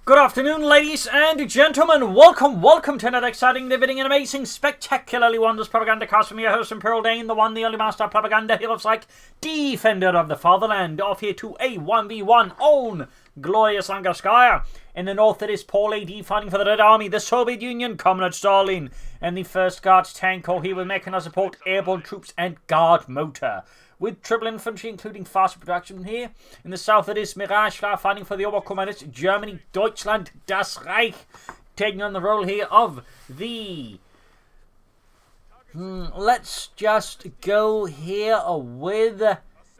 Good afternoon, ladies and gentlemen. Welcome to another exciting, riveting, and amazing, spectacularly wondrous Propagandacast from your host, Paul.A.D, the one, the only master of propaganda. He looks like defender of the fatherland. Off here to a 1v1 own glorious Langraskaya. In the north, it is Paul.A.D fighting for the Red Army, the Soviet Union, Comrade Stalin, and the 1st Guards tank corps here with mechanized support, airborne troops, and guard motor. With triple infantry, including faster production here. In the south, it is Miragefla fighting for the Oberkommandist, Germany, Deutschland, Das Reich, taking on the role here of the... let's just go here with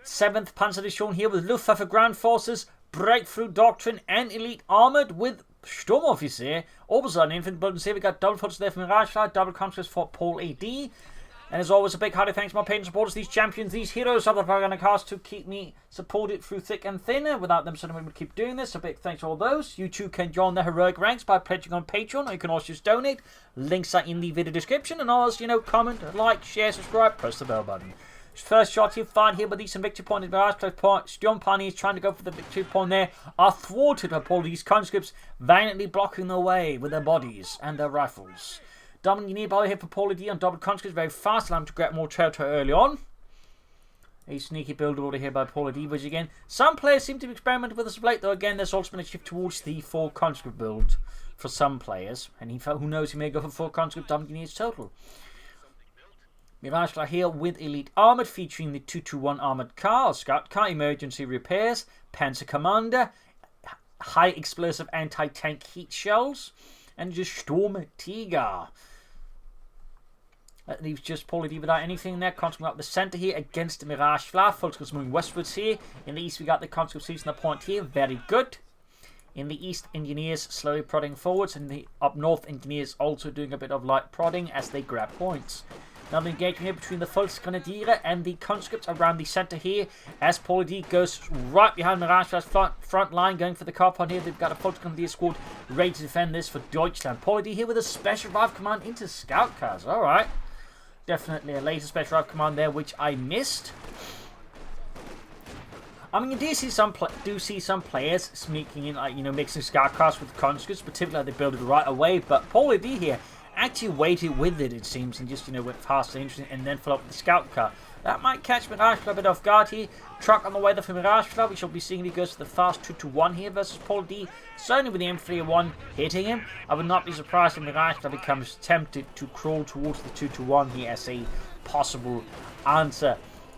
7th Panzer Division here with Luftwaffe Ground Forces, Breakthrough Doctrine, and Elite Armored with Sturmoffizier. Also an infantry buildings here. We got double foots there for Miragefla, double conscripts for Paul.A.D. And as always, a big hearty thanks to my patron supporters, these champions, these heroes of the Propagandacast, to keep me supported through thick and thin. Without them, certainly we would keep doing this. A big thanks to all those. You too can join the heroic ranks by pledging on Patreon, or you can also just donate. Links are in the video description. And always, comment, like, share, subscribe, press the bell button. First shot here, fired here with Eastern victory point. Sturmpani is trying to go for the victory point there. Are thwarted by Paul.A.D's conscripts, valiantly blocking the way with their bodies and their rifles. Dominant engineer by here for Paul.A.D on double conscripts, very fast, allowing him to grab more territory early on. A sneaky build order here by Paul.A.D, which again, some players seem to be experimenting with this of late, though again, there's also been a shift towards the 4 conscript build for some players, and who knows, he may go for 4 conscript dominant engineers total. Miragefla here with Elite Armored, featuring the 221 armored car, or scout car, emergency repairs, Panzer Commander, high explosive anti-tank heat shells, and just Sturm Tiger. That leaves just Paul.A.D without anything there. Conscript up the centre here against Miragefla. Conscripts moving westwards here. In the east, we got the conscripts seizing the point here. Very good. In the east, engineers slowly prodding forwards. And the up north, engineers also doing a bit of light prodding as they grab points. Now the engagement here between the Volksgrenadiere and the conscripts around the centre here, as Paul.A.D goes right behind Miragefla's front line, going for the car point here. They've got a Volksgrenadier squad ready to defend this for Deutschland. Paul.A.D here with a special rifle command into scout cars. Alright. Definitely a later special rifle command there, which I missed. I mean, you do see some players sneaking in, mixing scout cars with conscripts, particularly they build it right away. But Paul.A.D here actually waited with it seems, and just, went fast and interesting, and then followed up with the scout car. That might catch Miragefla a bit off guard here. Truck on the way there for Miragefla. We shall be seeing if he goes to the fast 2-1 here versus Paul.A.D. Certainly with the M301 hitting him. I would not be surprised if Miragefla becomes tempted to crawl towards the 2-1 here as a possible answer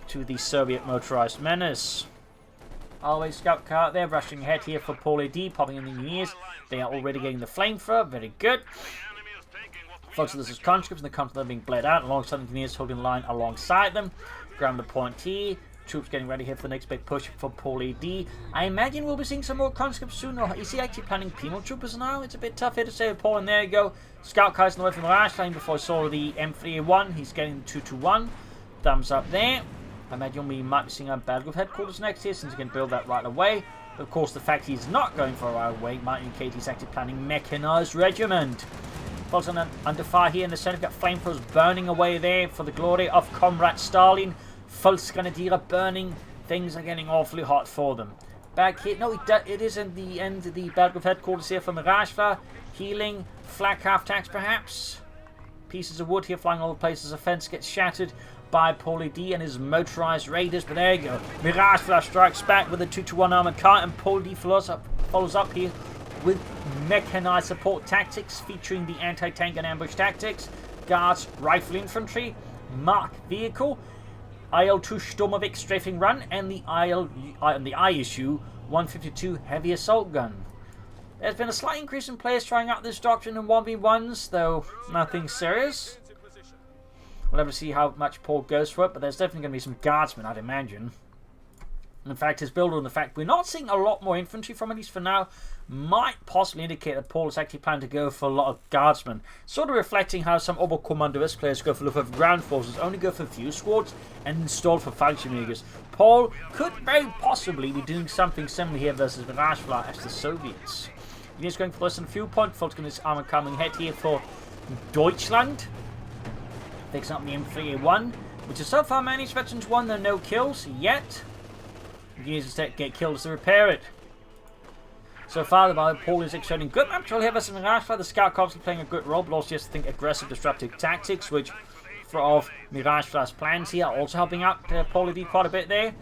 to the Soviet motorized menace. Always scout car there, rushing ahead here for Paul.A.D, popping in the engineers. They are already getting the flamethrower. Very good. Folks, this is conscripts, and the conscripts are being bled out alongside engineers holding line alongside them. Ground the point here. Troops getting ready here for the next big push for Paul.A.D. I imagine we'll be seeing some more conscripts soon, or is he actually planning penal troopers now? It's a bit tough here to say with Paul, and there you go. Scout cars on the way from the last line before I saw the M301. He's getting the 2-1. Thumbs up there. I imagine we might be seeing our battlefield headquarters next here, since he can build that right away. But of course, the fact he's not going for a right away might indicate he's actually planning mechanized regiment. Falls under fire here in the centre. We've got flamethrowers burning away there for the glory of Comrade Stalin. Volksgrenadiere burning. Things are getting awfully hot for them. Back here. No, it isn't the end of the battlefield headquarters here for Miragefla. Healing. Flak half tanks perhaps. Pieces of wood here flying all the places. A fence gets shattered by Paul.A.D and his motorized raiders. But there you go. Miragefla strikes back with a 2-1 armored car. And Paul.A.D follows up here with mechanized support tactics, featuring the anti-tank and ambush tactics, guards, rifle infantry, mark vehicle, IL-2 Sturmovik strafing run, and the ISU 152 heavy assault gun. There's been a slight increase in players trying out this doctrine in 1v1s, though nothing serious. We'll have to see how much Paul goes for it, but there's definitely going to be some guardsmen, I'd imagine. In fact, his build on the fact we're not seeing a lot more infantry from, at least for now, might possibly indicate that Paul is actually planning to go for a lot of guardsmen. Sort of reflecting how some Oberkommandist players go for Luftwaffe ground forces, only go for a few squads, and install for Fallschirmjägers. Paul could very possibly be doing something similar here versus Miragefla as the Soviets. He's going for less than a few points. Volksgrenadier armor coming ahead here for Deutschland. Fixing up the M3A1, which is so far managed veterans 1, there are no kills yet. Engineers get killed as they repair it. So far, the Paul is exerting good map control here versus Miragefla. The Scout Corps is playing a good role, but also just think aggressive, disruptive tactics, which of Miragefla's plans here, also helping out Paul.A.D quite a bit there.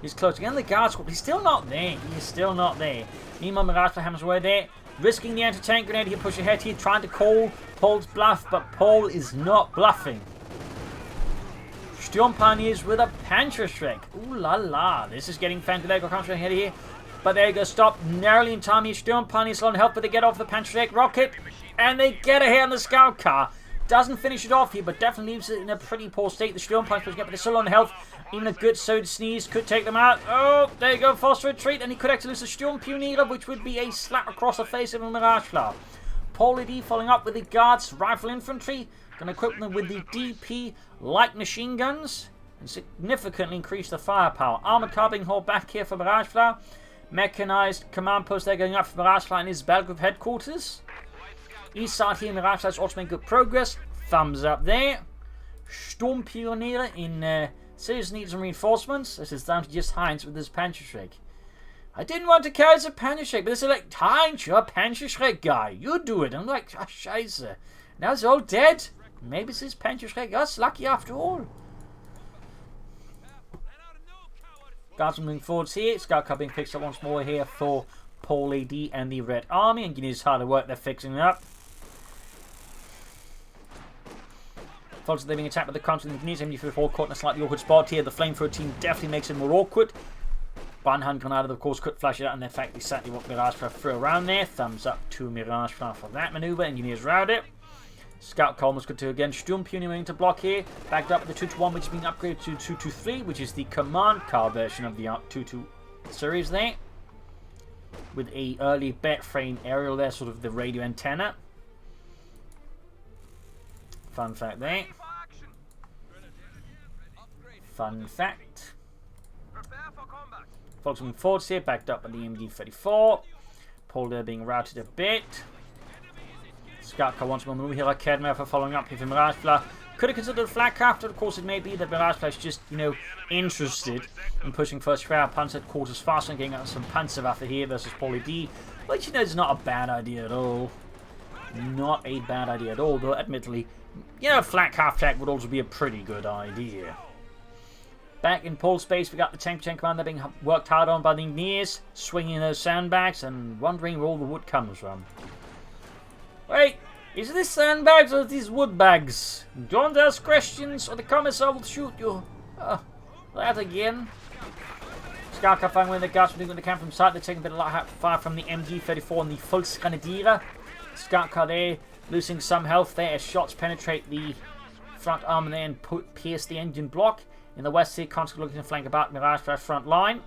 He's closing in the guard squad. He's still not there. He is still not there. Meanwhile, Miragefla hammers away there, risking the anti-tank grenade. He push ahead here, trying to call Paul's bluff, but Paul is not bluffing. Sturm Pioneers with a Panzerschreck. Ooh la la. This is getting fancy. There go counter ahead here. But there you go, stop narrowly in time here. Sturm Pioneers on help, but they get off the Panzerschreck rocket. And they get ahead on the scout car. Doesn't finish it off here, but definitely leaves it in a pretty poor state. The Sturm Pioneers get, but they're still on health. Even a good Sode sneeze could take them out. Oh, there you go, forced retreat. And he could actually lose the Sturm Pioneer, which would be a slap across the face of a Miragefla. Paul.A.D following up with the Guards Rifle Infantry. Going to equip them with the DP light machine guns. And significantly increase the firepower. Armored car being hauled back here for Miragefla. Mechanized command post there going up for Miragefla in his battle group headquarters. East side here, Miragefla has also made good progress. Thumbs up there. Sturm Pioneer in serious need of reinforcements. This is down to just Heinz with his Panzerschreck. I didn't want to carry the Panzerschreck, but they're like, Heinz, you're a Panzerschreck guy. You do it. I'm like, ah, scheiße. Now it's all dead. Maybe it's his Panzerschreck. That's lucky after all. Guards moving forwards here. Scout car being fixed up once more here for Paul.A.D and the Red Army. And Guinea's hard to work. They're fixing it up. Folks, they're being attacked by the constant Guineas. MD54 caught in a slightly awkward spot here. The flamethrower team definitely makes it more awkward. One hand grenade, of course, could flash it out, and in fact, exactly what Miragefla threw around there. Thumbs up to Miragefla for that maneuver. Engineers round it. Scout Column was good to again. Sturm Pioneer moving to block here. Backed up with the 2-1, which is being upgraded to 2-3, which is the command car version of the 2-2 series there. With a early bet frame aerial there, sort of the radio antenna. Fun fact there. Fun fact. Folks moving forwards here, backed up by the MD34. Paul.A.D being routed a bit. Scout car once more moving here, Academy for following up here for Miragefla. Could have considered a flak after, of course it may be that Miragefla is just, you know, interested in pushing first fire Panzer quarters faster and getting out some Panzerwaffe here versus Paul.A.D, which, you know, is not a bad idea at all. Not a bad idea at all, though, admittedly, you know, flak half-track would also be a pretty good idea. Back in Paul's space, we got the tank commander being worked hard on by the engineers, swinging those sandbags and wondering where all the wood comes from. Wait, is this sandbags or these wood bags? Don't ask questions or the commissar will shoot you. That again. Scout car firing with the guards when they come from sight. They're taking a bit of fire from the MG34 and the Volksgrenadiere. Scout car there, losing some health there as shots penetrate the front armor there and pierce the engine block. In the west here, constantly looking to flank about Miragefla's front line.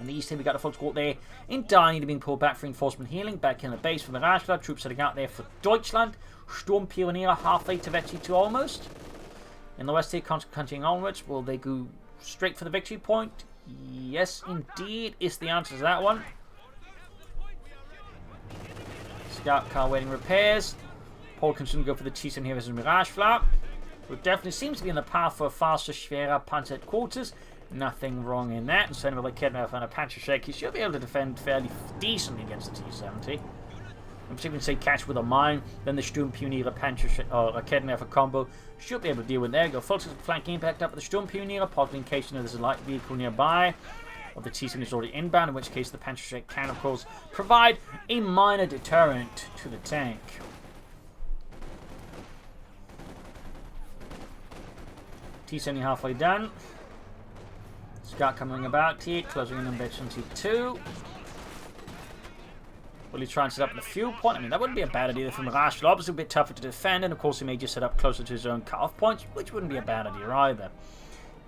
In the east here, we got a full squad there in dire need of being pulled back for reinforcement healing. Back in the base for Miragefla. Troops heading out there for Deutschland. Sturm Pioneer halfway to victory to almost. In the west here, continuing onwards. Will they go straight for the victory point? Yes, indeed, is the answer to that one. Scout car waiting repairs. Paul can soon go for the T7 here versus Miragefla. Who definitely seems to be in the path for a faster, schwerer Panzer headquarters. Nothing wrong in that. And certainly with a Kednev and a Panzerschreck, he should be able to defend fairly decently against the T70. And particularly say catch with a mine, then the Sturm Pioneer Panzerschreck or a Kednev combo should be able to deal with there. Go full flanking impact up with the Sturm Pioneer, possibly in case, you know, there's a light vehicle nearby. Or the T70 is already inbound, in which case the Panzerschreck can, of course, provide a minor deterrent to the tank. T70 halfway done. Scout coming about here, closing in on base on T2. Will he try and set up the fuel point? I mean, that wouldn't be a bad idea for Miragefla. Obviously a bit tougher to defend, and of course he may just set up closer to his own cut-off points, which wouldn't be a bad idea either.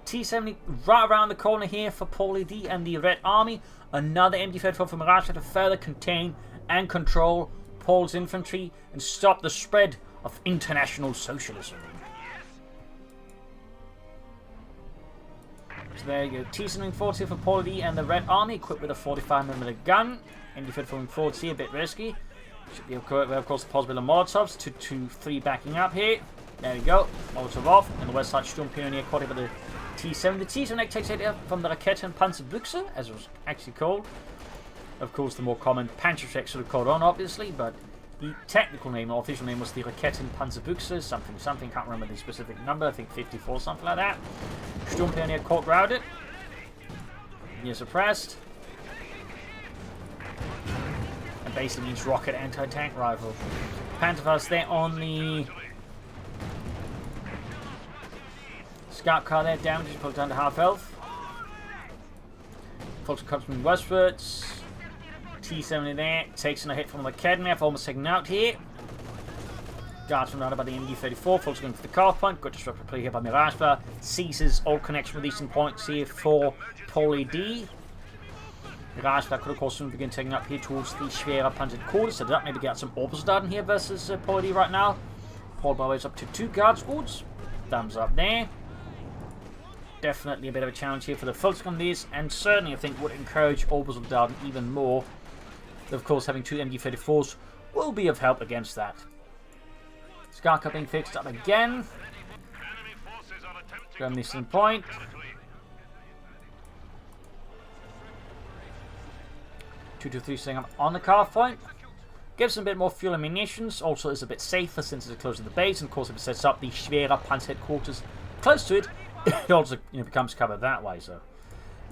T70 right around the corner here for Paul.A.D and the Red Army. Another MG34 for Miragefla to further contain and control Paul's infantry and stop the spread of international socialism. So there you go. T-74 for Paul.A.D and the Red Army, equipped with a 45mm gun. MD-54 moving forwards here, a bit risky. Should be correct. We have, of course, the possibility of Molotovs. 2-2-3 backing up here. There we go. Molotov off. And the west side, Sturm Pioneer caught with the T7. The T7 takes it from the Raketen Panzerbüchse, as it was actually called. Of course, the more common Panzerschreck sort of caught on, obviously, but the technical name, or official name, was the Raketenpanzerbuchse, something, can't remember the specific number, I think 54, something like that. Sturmpionier caught grounded. You're suppressed. And basically means rocket anti-tank rifle. Panzerfaust there on the scout car there, damages, put down to half health. Fulton comes from westwards. T70 there, takes in a hit from the Kednev, almost taken out here. Guards from around by the MD-34, Fulton going for the car point. Good disruptive play here by Miragefla. Ceases all connection with Eastern points here for Paul.A.D. Miragefla could of course soon begin taking up here towards the schwerer Panzer quarters. So that maybe get some Obersoldaten here versus Paul.A.D. right now. Paul by ways up to 2 guard squads. Thumbs up there. Definitely a bit of a challenge here for the Volkskammerdienst, and certainly I think would encourage Obersoldaten even more. Of course, having 2 MD-34s will be of help against that. Scar being fixed up again. Going missing point. Two to three staying up on the car point. Gives them a bit more fuel and munitions. Also is a bit safer since it's close to the base. And of course, if it sets up the schwerer Panzer headquarters close to it, it also becomes covered that way. So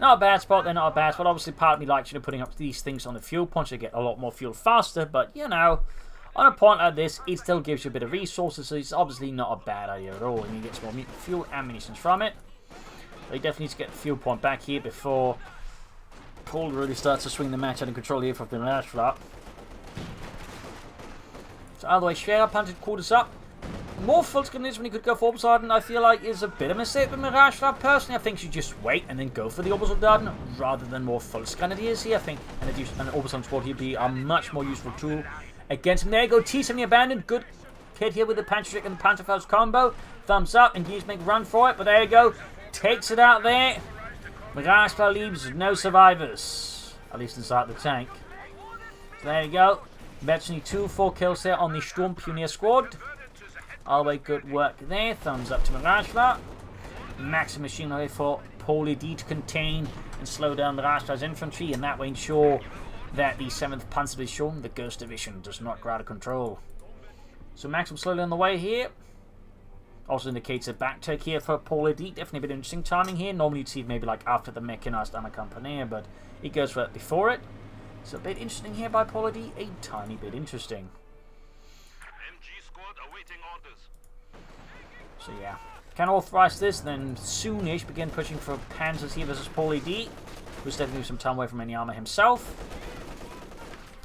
not a bad spot. They're not a bad spot. Obviously, part of me likes putting up these things on the fuel points to get a lot more fuel faster. But on a point like this, it still gives you a bit of resources. So it's obviously not a bad idea at all. And you get some more fuel and munitions from it. But you definitely need to get the fuel point back here before Paul really starts to swing the match under control here from the Miragefla. So either way, schwerer Panzer quarters up. More Volkskammerdienst when he could go for Obersoldaten, I feel like is a bit of a mistake with Miragefla. Personally, I think you just wait and then go for the Obersoldaten rather than more Volkskammerdienst here. I think an Obersoldaten squad here would be a much more useful tool against him. There you go, T70 abandoned. Good hit here with the Panzerschreck and the Panzerfaust combo. Thumbs up, and Gears make a run for it, but there you go. Takes it out there. Miragefla leaves no survivors, at least inside the tank. So there you go. Betchny 2-4 kills there on the Sturmpionier squad. All the way, good work there. Thumbs up to Miragefla. Maximum machine gun for Paul.A.D. to contain and slow down Miragefla's infantry, and that way ensure that the 7th Panzer Division, the Ghost Division, does not go out of control. So Maximum slowly on the way here. Also indicates a back take here for Paul.A.D. Definitely a bit interesting timing here. Normally you'd see it maybe like after the mechanized armor company, but he goes for it before it. So a bit interesting here by Paul.A.D. A tiny bit interesting. So yeah, can authorize this, then soonish begin pushing for Panzers here versus Paul.A.D. who's definitely some time away from any armor himself.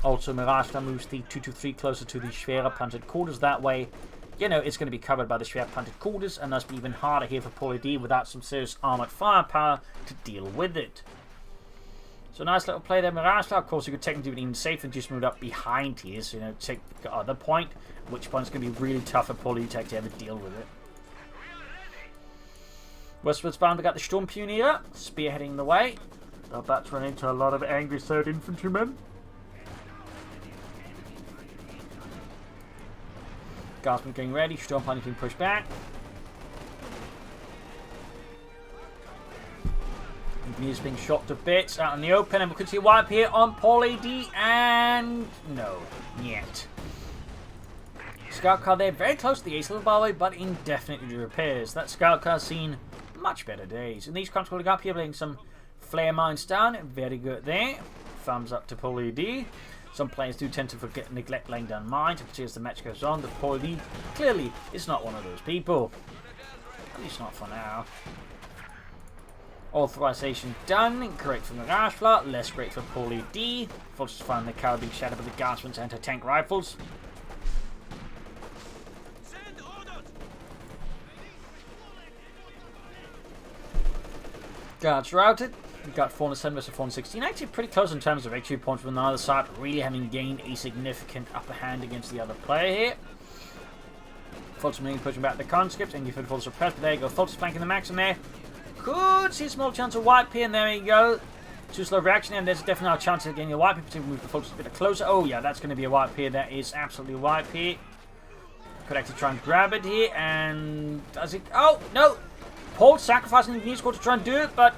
Also, Miragefla moves the 223 closer to the schwerer Panzer quarters. That way, it's going to be covered by the schwerer Panzer quarters, and thus be even harder here for Paul.A.D. without some serious armored firepower to deal with it. So nice little play there, Miragefla. Of course, you could technically do it even safer and just move up behind here, so take the other point, at which point it's going to be really tough for Paul.A.D. to ever deal with it. Westwards bound, we got the Sturmpionier spearheading the way. They're about to run into a lot of angry 3rd Infantrymen. Guardsmen getting ready, Sturmpionier being pushed back. He's being shot to bits out in the open, and we could see a wipe here on Paul.A.D. and no, yet. Scout car there, very close to the ace level by the way, but indefinitely repairs. That scout car's seen much better days. And these cars holding up here, laying some flare mines down. Very good there. Thumbs up to Paul.A.D. Some players do tend to neglect laying down mines, particularly as the match goes on. But Paul.A.D. clearly is not one of those people. At least not for now. Authorization done. Great for Miragefla. Less great for Paul.A.D. Forces find the car being shattered by the Guardsmen's anti-tank rifles. Guards routed. We've got 407 versus 416. Actually pretty close in terms of victory points from either side, really having gained a significant upper hand against the other player here. Fulton pushing back the conscripts, and you feel full suppressed, but there you go. Fulton's flanking the Maxim there. Could see a small chance of wipe here, and there you go. Too slow reaction, and there's definitely a chance of getting a wipe here, particularly move the Fulton a bit closer. Oh yeah, that's going to be a wipe here. That is absolutely a wipe here. Could actually try and grab it here, and does it? Oh no! Paul sacrificing the new squad to try and do it, but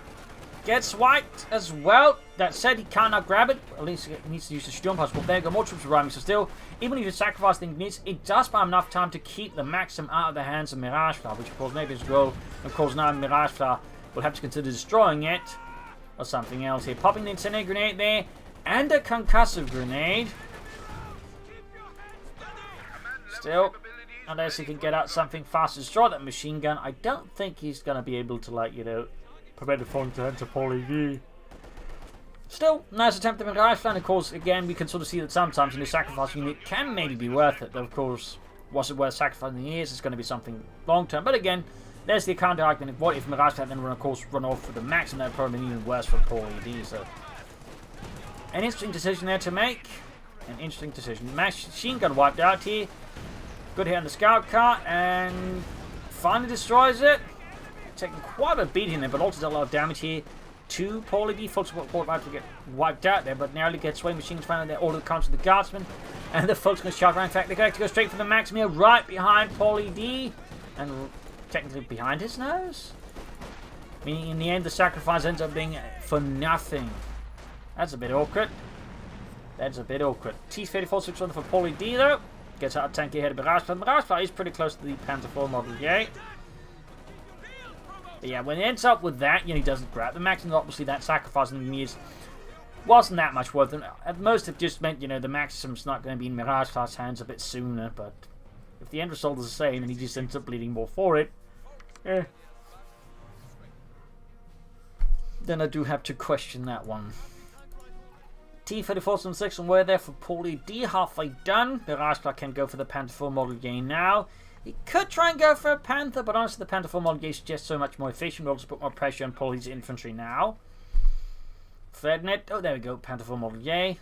Gets wiped as well. That said, he cannot grab it. At least he needs to use the Sturmhaus. But there you go, more troops arriving. So still, even if you sacrifice the units, it does buy enough time to keep the Maxim out of the hands of Miragefla, which of course maybe is goal. Of course now Miragefla will have to consider destroying it. Or something else here. Popping the incendiary grenade there. And a concussive grenade. Still, unless he can get out something fast to destroy that machine gun, I don't think he's going to be able to, like, you know, prevent the falling to enter Paul.A.D. Still, nice attempt at Miragefla, and of course, again, we can sort of see that sometimes in the sacrifice unit can maybe be worth it. Though, of course, was it worth sacrificing the years? It's going to be something long-term. But again, there's the counter-argument. What if Miragefla then, of course, run off with the max, and that'd probably be even worse for Paul.A.D. So, an interesting decision there to make. An interesting decision. Machine gun wiped out here. Good hit on the scout car, and finally destroys it. Taking quite a beating there, but also does a lot of damage here to Paul.A.D. Folks were about to get wiped out there, but narrowly gets away. Machines finding their order comes to the guardsmen, and the folks going to shout around. In fact, they're going to go straight for the Maxim here, right behind Paul.A.D. and technically behind his nose. Meaning, in the end, the sacrifice ends up being for nothing. That's a bit awkward. That's a bit awkward. T-34 600 for Paul.A.D. though. Gets out of tank ahead of Miragefla. Miragefla is pretty close to the Panther IV model, yay. But yeah, when he ends up with that, you know, he doesn't grab the Maxim. Obviously, that sacrifice in the years wasn't that much worth it. At most, it just meant, you know, the Maxim's not going to be in Miragefla's hands a bit sooner. But if the end result is the same and he just ends up bleeding more for it, then I do have to question that one. T-34 6 and we're there for Paul.A.D. Halfway done. Miragefla can go for the Panther IV model again now. He could try and go for a Panther, but honestly, the Panther IV model is just so much more efficient. We'll also put more pressure on Paul.A.D.'s infantry now. Threadnet. Oh, there we go. Panther IV model, yay.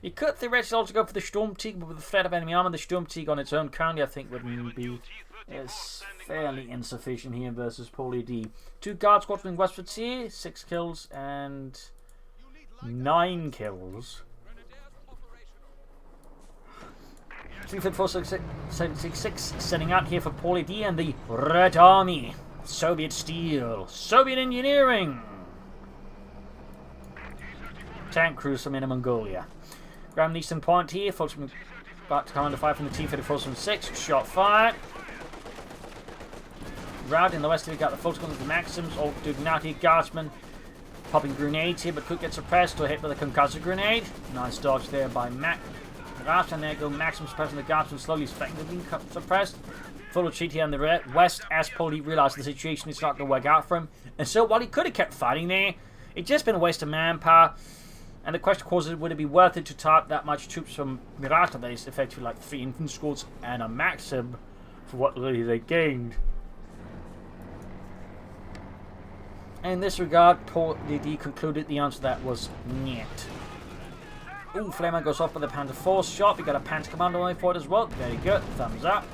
He could theoretically also go for the Sturmtiger, but with the threat of enemy armor, the Sturmtiger on its own currently, I think, would be fairly insufficient here versus Paul.A.D. 2 guard squads being westwards here. 6 kills and 9 kills. 354-766 setting out here for Paul.A.D. and the Red Army. Soviet steel. Soviet engineering. Tank crews from Inner Mongolia. Graham Eastern Point here. Folks about to come under fire from the T-34-6. Shot fired. Route in the west here, we got the folks going with the Maxims. All doing out here. Guardsmen popping grenades here, but could get suppressed or hit with a concussive grenade. Nice dodge there by Miragefla, and there go Maxim suppressing the Guardsmen, slowly effectively suppressed. Full retreat here on the west as Paul.A.D. realized the situation is not going to work out for him. And so while he could have kept fighting there, it's just been a waste of manpower. And the question, of course, is would it be worth it to target that much troops from Miragefla that is effectively like 3 infantry squads and a Maxim for what really they gained? In this regard, Paul.A.D. concluded the answer to that was niet. Ooh, Flamer goes off with a Panther IV shot. We got a Panther Commando on the way for it as well. Very good. Thumbs up.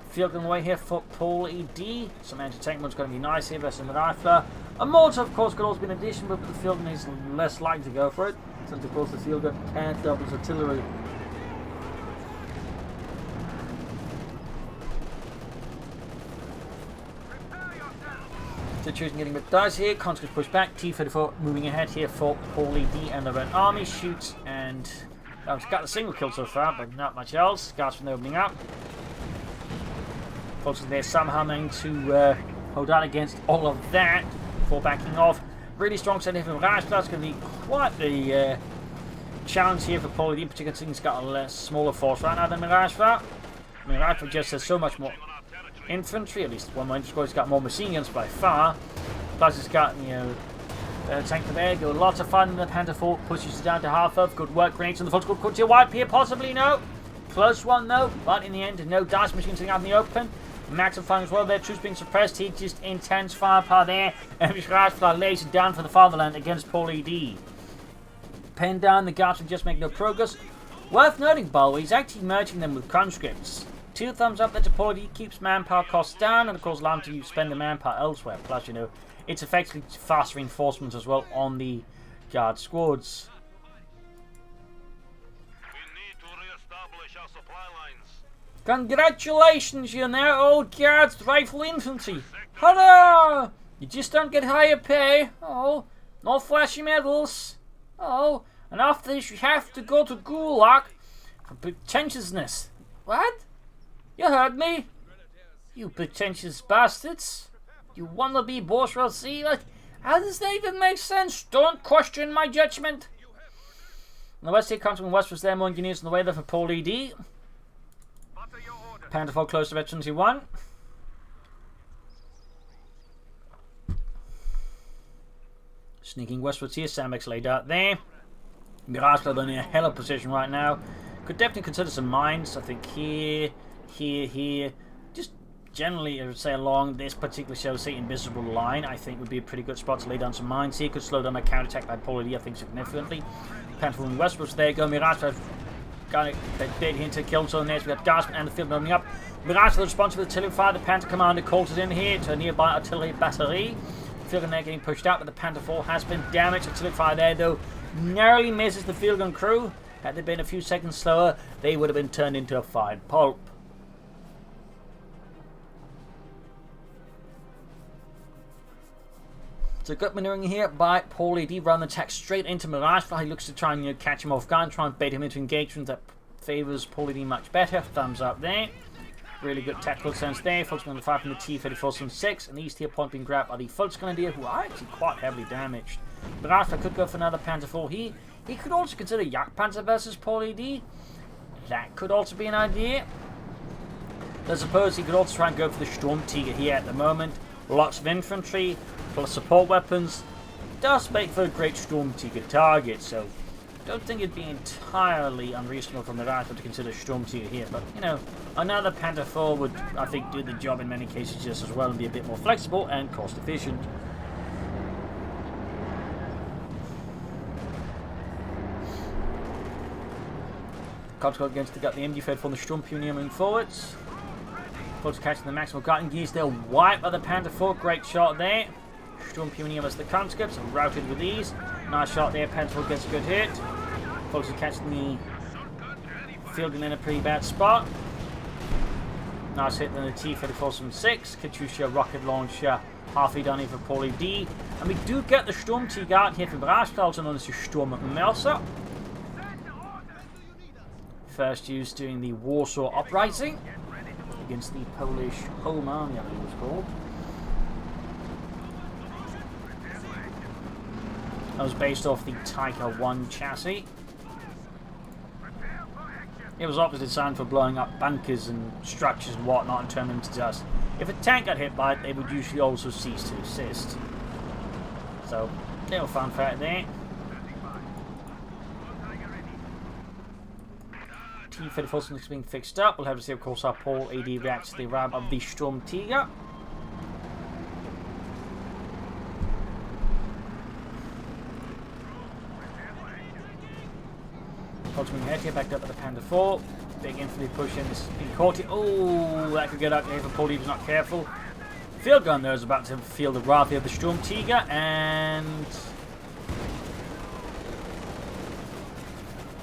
Field on the way here for Paul.A.D. Some anti-tank mode's going to be nice here versus Miragefla. A mortar, of course, could also be an addition, but the field is less likely to go for it, since, of course, the field gun can't double as artillery. Situation getting a bit dicey here. Conscript push back. T-34 moving ahead here for Paul.A.D. and the Red Army. Shoots and it's got a single kill so far, but not much else. Guards from opening up. Folks, they're somehow managing to hold out against all of that before backing off. Really strong set here from Miragefla. It's going to be quite the challenge here for Paul.A.D. in particular, since he's got a less smaller force right now than Miragefla. Miragefla just has so much more infantry, at least one more infantry squad. He's got more machine guns by far. Plus, he's got, you know, tank of air. Got lots of fun in the Panther IV. Pushes it down to half of. Good work. Grenades on the full squad. Could you wipe here? Possibly no. Close one though. But in the end, no dice machine sitting out in the open. Maxim firing as well. Their troops being suppressed. He just intense firepower there. And Miragefla lays it down for the fatherland against Paul.A.D. Penned down. The guards will just make no progress. Worth noting, by the way, he's actually merging them with conscripts. 2 thumbs up there to Paul.A.D. Keeps manpower costs down, and of course allows him to spend the manpower elsewhere. Plus, you know, it's effectively fast reinforcements as well on the guard squads. We need to re-establish our supply lines. Congratulations, you now, old guards, rifle infantry. Hurrah! You just don't get higher pay. Oh, no flashy medals. Oh, and after this you have to go to Gulag for pretentiousness. What? You heard me? You pretentious bastards. You wannabe bourgeoisie. Like, how does that even make sense? Don't question my judgment. On the west here, comes from West was there, more engineers on the way there for Paul.A.D. Panther 4 close to Vet 21. Sneaking westwards here, Sandbags laid out there. Miragefla in a hell of a position right now. Could definitely consider some mines. I think here, here. Just generally, I would say along this particular, shall we say, invisible line, I think would be a pretty good spot to lay down some mines here. Could slow down a counterattack by Paul.A.D, I think, significantly. Panther from westwards, there you go. Miragefla got a bit into kill zone there. So we got Gaspard and the field opening up. Miragefla responds with artillery fire. The Panther commander calls it in here to a nearby artillery battery. Field gun there getting pushed out, but the Panther 4 has been damaged. Artillery fire there, though, narrowly misses the field gun crew. Had they been a few seconds slower, they would have been turned into a fine pulp. So good maneuvering here by Paul.A.D. Run the attack straight into Miragefla. He looks to try and catch him off guard, try and bait him into engagement that favours Paul.A.D. much better. Thumbs up there. Really good tactical sense there. Focusing on the fire from the T-34-6, and these tier point being grabbed by the Volksgrenadier, who are actually quite heavily damaged. Miragefla could go for another Panther 4. He could also consider Jagdpanzer versus Paul.A.D. That could also be an idea. I suppose he could also try and go for the Sturmtiger here at the moment. Lots of infantry, plus support weapons. Does make for a great Sturmtiger target, so I don't think it'd be entirely unreasonable for Miragefla to consider Sturmtiger here. But, you know, another Panther 4 would, I think, do the job in many cases just as well and be a bit more flexible and cost efficient. Cogswell against the MG-Fed from the Sturmpioneer moving forwards. Close catching the maximum guarding gears. They'll wipe by the Panther 4. Great shot there. Sturmpioneer as the conscripts are routed with ease. Nice shot there. Panther 4 gets a good hit. Close catching the fielding in a pretty bad spot. Nice hit on the T-34-6. Katyusha rocket launcher halfway down here for Paul.A.D. And we do get the Sturmtiger out here for Miragefla, also known as the Sturmmercer. First used during the Warsaw Uprising against the Polish Home Army, I believe it was called. That was based off the Tiger 1 chassis. It was obviously designed for blowing up bunkers and structures and whatnot and turning them to dust. If a tank got hit by it, they would usually also cease to assist. So, little fun fact there. T-34 is being fixed up. We'll have to see, of course, how Paul.A.D. reacts to the ram of the Sturmtiger. Ultimately head here, backed up by the Panther 4. Big infantry push in, this is being caught here. Oh, that could get out here if Paul.A.D. was not careful. Field gun there is about to feel the wrath of the Sturmtiger, and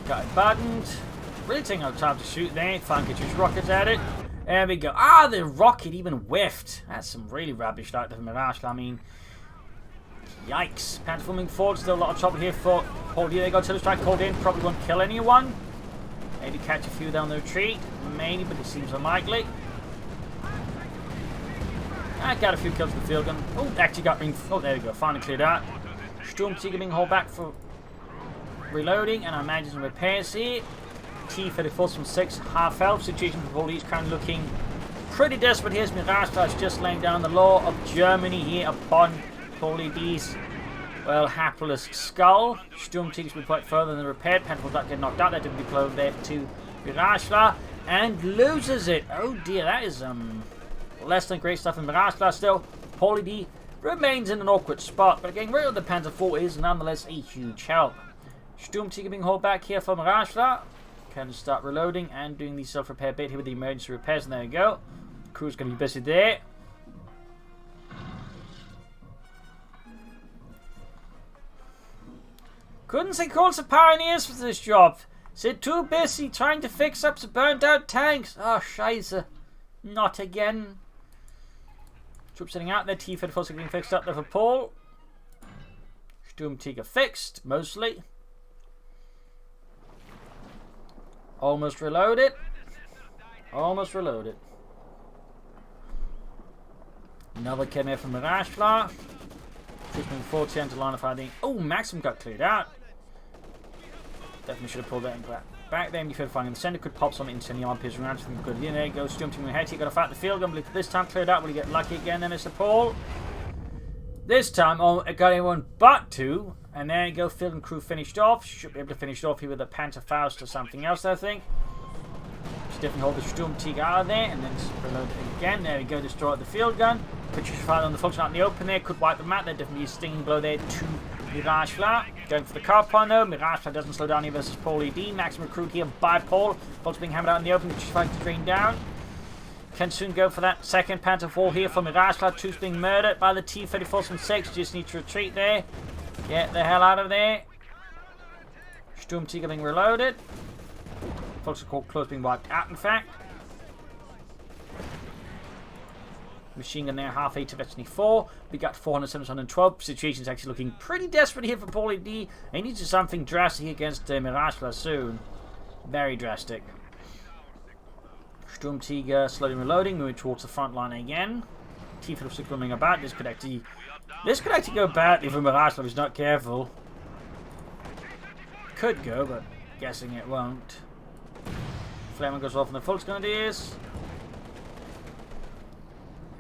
got it buttoned. Really taking our time to shoot there. Fine, get your rockets at it. There we go. Ah, the rocket even whiffed. That's some really rubbish like from Miragefla. I mean, yikes. Panther moving forward. Still a lot of trouble here for Paul.A.D. They got artillery strike called in. Probably won't kill anyone. Maybe catch a few down the retreat. Maybe, but it seems unlikely. I got a few kills with the field gun. Oh, actually got being. Oh, there we go. Finally cleared out. Sturmtiger being hauled back for reloading, and I imagine some repairs here. T-34-6, half health. Situation for Paul.A.D. is kind of looking pretty desperate. Here's Miragefla just laying down the law of Germany here upon Paul.A.D.'s, well, hapless skull. Sturmtiger's been quite further than repaired. Panther will not get knocked out. That didn't be blown there to Miragefla and loses it. Oh dear, that is less than great stuff in Miragefla. Still, Paul.A.D. remains in an awkward spot, but getting rid of the Panther 4 is nonetheless a huge help. Sturmtiger being hauled back here for Miragefla. Can start reloading and doing the self-repair bit here with the emergency repairs, and there we go. Crew's going to be busy there. Couldn't they call some pioneers for this job? They're too busy trying to fix up the burnt out tanks. Oh, scheiße. Not again. Troops sitting out there. T-34 getting fixed up there for Paul. Sturmtiger fixed, mostly. Almost reloaded. Almost reloaded. Another Kenner from Miragefla. Troops moving forward to line of fighting. Oh, Maxim got cleared out. Definitely should have pulled that back there. You feel finding the center could pop something into the arm piercing around. Something good. There you go. Sturmtiger ahead. You got to fight the field gun. But this time cleared out. Will he get lucky again then, Mr. Paul? This time, it got anyone but two. And there you go. Field and crew finished off. Should be able to finish it off here with a Panzerfaust or something else, I think. Just definitely hold the Sturmtiger out of there. And then reload it again. There we go. Destroy the field gun. Katyusha fire on the function out in the open there. Could wipe them out. There definitely a stinging blow there to Miragefla. Going for the Carpon though. Miragefla doesn't slow down here versus Paul.A.D. Maximum recruit here by Paul. Bolts being hammered out in the open. Katyusha fighting to drain down. Can soon go for that second Panther fall here for Miragefla. Troops being murdered by the T-34 from 6. Just need to retreat there. Get the hell out of there. Sturmtiger being reloaded. Folks are close being wiped out, in fact. Machine gun there, half 8 to Destiny 4. We got 400, 712. Situation's actually looking pretty desperate here for Paul.A.D. He needs something drastic against Miragefla soon. Very drastic. Sturmtiger slowly reloading, moving towards the front line again. T-56 roaming about. This could actually go badly for Miragefla if he's not careful. Could go, but guessing it won't. Flamer goes off on the Fultz Grenadiers.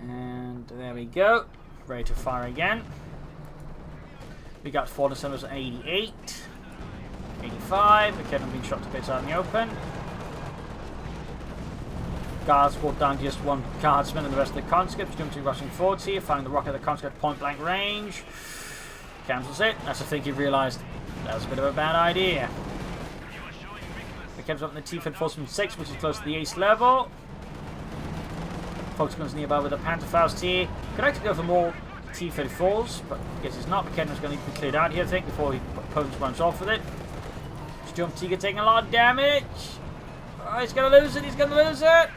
And there we go. Ready to fire again. We got 488. 85. The Kevin being shot to bits out in the open. Guards brought down just one guardsman and the rest of the conscripts. Sturmtiger rushing forwards here, finding the rocket of the conscript at point blank range. Cancels it. That's the thing he realised that was a bit of a bad idea. The Kev's up in the T-34 from 6, which is close to the ace level. Fox guns nearby with a Panzerfaust here. Could actually go for more T-34s, but I guess it's not. McKenna's going to need to be cleared out here, I think, before he runs off with it. Sturmtiger taking a lot of damage. Oh, he's going to lose it. He's going to lose it.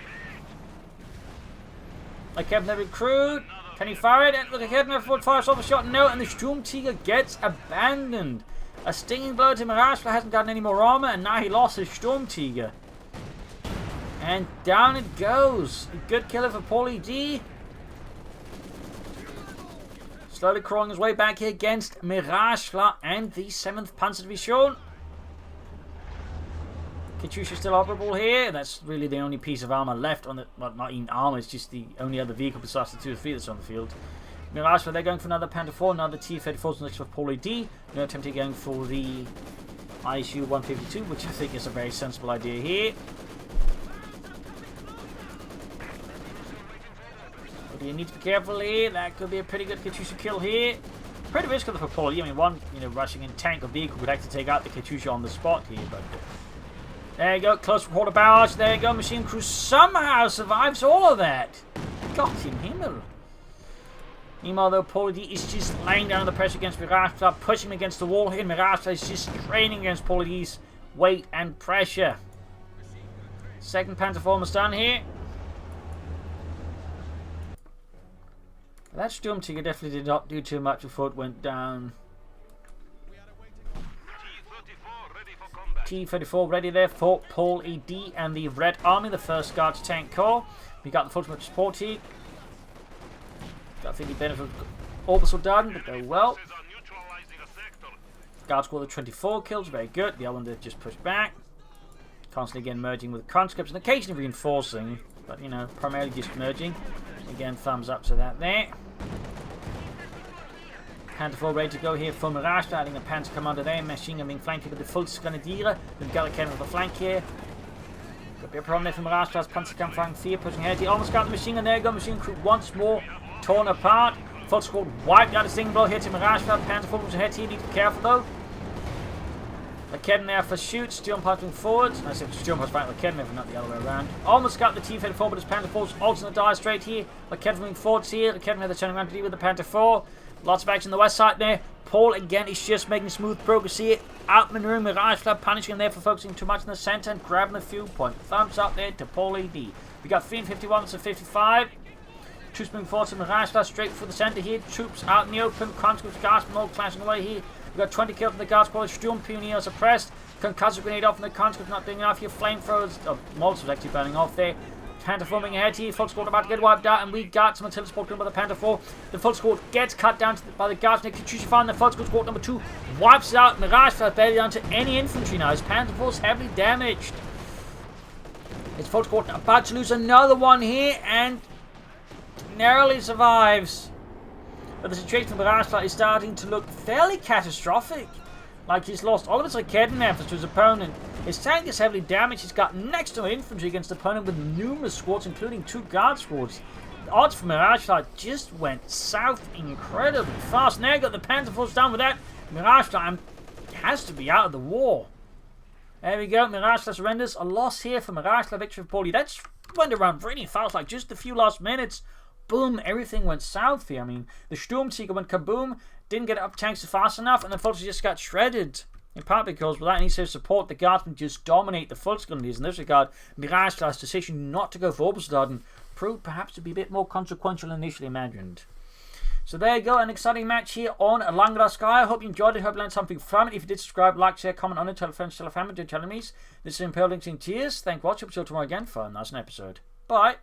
Like Kevin, the recruit. Can he fire it? Look, Kevin, fires off a shot. No, and the Sturmtiger gets abandoned. A stinging blow to Miragefla. Hasn't gotten any more armor, and now he lost his Sturmtiger. And down it goes. A good killer for Paul.A.D. Slowly crawling his way back here against Miragefla and the 7th Panzer Division. Katyusha still operable here. That's really the only piece of armor left on the... Well, not even armor. It's just the only other vehicle besides the 2 or 3 that's on the field. Miragefla, they're going for another Panther 4. Another T-34 next for Paul.A.D. No attempt at going for the ISU 152, which I think is a very sensible idea here. But you need to be careful here. That could be a pretty good Katyusha kill here. Pretty risky for Paul.A.D. I mean, one rushing in tank or vehicle could actually take out the Katyusha on the spot here, but there you go. Close quarter barrage. There you go. Machine crew somehow survives all of that. Gott im Himmel. Meanwhile, though, Paul.A.D. is just laying down the pressure against Miragefla, pushing him against the wall here. Miragefla is just straining against Paul.A.D.'s weight and pressure. Second Panther almost done here. That Sturmtiger definitely did not do too much before it went down. T-34 ready there for Paul.A.D. and the Red Army, the 1st Guards Tank Corps. We got the ultimate support here. I think the benefit of orbital done, but go well. Guards score the 24 kills, very good. The other one that just pushed back. Constantly again merging with conscripts and occasionally reinforcing, but primarily just merging. Again, thumbs up to that there. Panther 4 ready to go here for Miragefla, adding a Panther commander there. Machine gun being flanked with the Fultz Grenadier. We've got a cannon on the flank here. Could be a problem there for Miragefla's Panzer Kampf flank 4 pushing ahead. He almost got the machine gun. There you go. Machine crew once more torn apart. Fultz squad wiped out a single blow here to Miragefla. Panther 4 was ahead here. Need to be careful though. Lakedin there for shoots. Sturm punching forwards. I said Sturm punch back Lakedin there, not the other way around. Almost got the T-34, but his Panther 4's alternate die straight here. Lakedin moving forwards here. Lakedin had the turning around to deal with the Panther 4. Lots of action on the west side there. Paul again is just making smooth progress here. Outmaneuvering Miragefla, punishing there for focusing too much in the center and grabbing the fuel point. Thumbs up there to Paul.A.D. We got 351 to 55. Troops moving forward to Miragefla, straight for the centre here. Troops out in the open. Conscripts, Guardsmen all clashing away here. We've got 20 killed from the Guards. Sturm Pioneers suppressed. Concussive grenade off from the Conscripts, not doing enough here. Flamethrowers, Molotovs actually burning off there. Panther forming ahead here. Full squad about to get wiped out, and we got some artillery support by the Panther 4. The full squad gets cut down by the Guards. Nick Chuchifan, the full squad number 2 wipes it out. Miragefla barely down to any infantry now. His Panther 4 is heavily damaged. His full squad about to lose another one here, and narrowly survives. But the situation for Miragefla is starting to look fairly catastrophic. Like he's lost all of his cannon efforts to his opponent. His tank is heavily damaged. He's got next to no infantry against the opponent with numerous squads, including 2 guard squads. The odds for Miragefla just went south incredibly fast. Now got the Panther Force down with that. Miragefla has to be out of the war. There we go. Miragefla surrenders. A loss here for Miragefla. Victory for Paul.A.D. That's went around really fast. Like just a few last minutes. Boom. Everything went south here. I mean, the Sturmtiger went kaboom. Didn't get up tanks fast enough. And the Fulton just got shredded. In part because without any sort of support, the Guardsmen just dominate the Volksgrenadiers. In this regard, Miragefla's decision not to go for Oberstaden proved perhaps to be a bit more consequential than initially imagined. So there you go, an exciting match here on Langraskaya. I hope you enjoyed it, hope you learned something from it. If you did, subscribe, like, share, comment on it, tell friends, tell family, do tell enemies. This is Imperial Links in Tears. Thank you for watching. Until tomorrow again for a nice episode. Bye.